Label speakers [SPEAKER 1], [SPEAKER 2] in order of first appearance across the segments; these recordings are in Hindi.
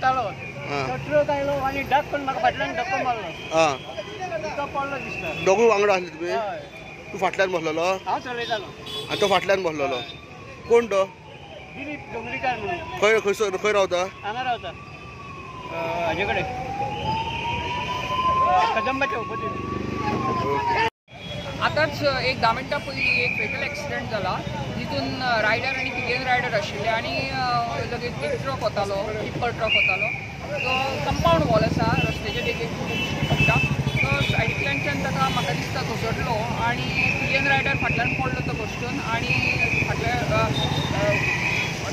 [SPEAKER 1] वतालो तो ट्रक आयलो आनी डक करून म्हाका फाटल्यान धक्को मारलो तो पडलो दिसता
[SPEAKER 2] दोगूय वांगडा आसले तुमी तूं फाटल्यान बसलेलो
[SPEAKER 1] हांव चलयतालो
[SPEAKER 2] आनी तो फाटल्यान बसलेलो कोण तो
[SPEAKER 1] दिलीप डोंगरीकार म्हणून
[SPEAKER 2] खंय रावता
[SPEAKER 1] हांगा रावता हाजे कडेन कदंबाच्या उपजीत
[SPEAKER 3] आतांच एक 10 मिनटां पयलीं एक फेटल एक्सिडेंट जाला जितून रायडर आनी पिलियन रायडर आशिल्ले आनी लगेच एक ट्रक वतालो टिप्पर ट्रक वतालो तो कंपाउंड वॉल आसा रस्त्याच्या देगेक पडटा तो सायडींतल्यान ताका म्हाका दिसता घसरलो आनी पिलियन रायडर फाटल्यान पडलो तो घसरून आनी फाटल्या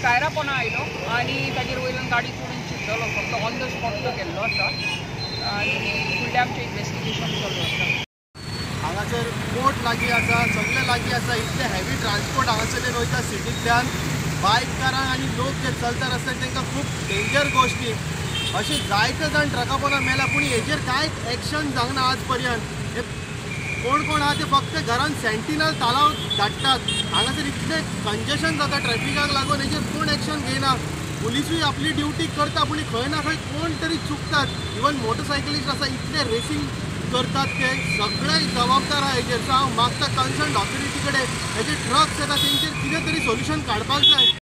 [SPEAKER 3] टायरा पोना आयलो आनी ताजेर वयल्यान गाडी चडून शिरतलो फक्त ऑन द स्पॉट तो गेल्लो आसा आनी फुडलें आमचें इन्वेस्टिगेशन चालू आसा
[SPEAKER 2] हांगासर बोट लागीं आसा सगळें लागीं आसा इतले हेवी ट्रान्सपोर्ट हांगासरल्यान वयता सिटींतल्यान बायकारांक आनी लोक जे चलता रस्त्यार तांकां खूब डेंजर गोश्टी अशे जायते जाण ट्रका पोंदा मेला पूण हेजेर कांयच एक्शन जावंक ना आज पर्यंत कोण कोण आहा ते फक्त घरान सेंटिनल तालाव धाडटात हांगासर इतलें कंजेशन जाता ट्रॅफिकाक लागून हेजेर कोण एक्शन घेयना पुलिसूय आपली ड्युटी करता पूण खंय ना खंय कोण तरी चुकतात इवन मोटरसायकलिस्ट आसा इतले रेसींग करतात ते सगळे जबाबदार आहा हेजेर सो हांव मागता कन्सर्न ऑथॉरिटी कडेन हेजे ट्रक्स येता तेंचेर कितें तरी सोल्युशन काडपाक जाय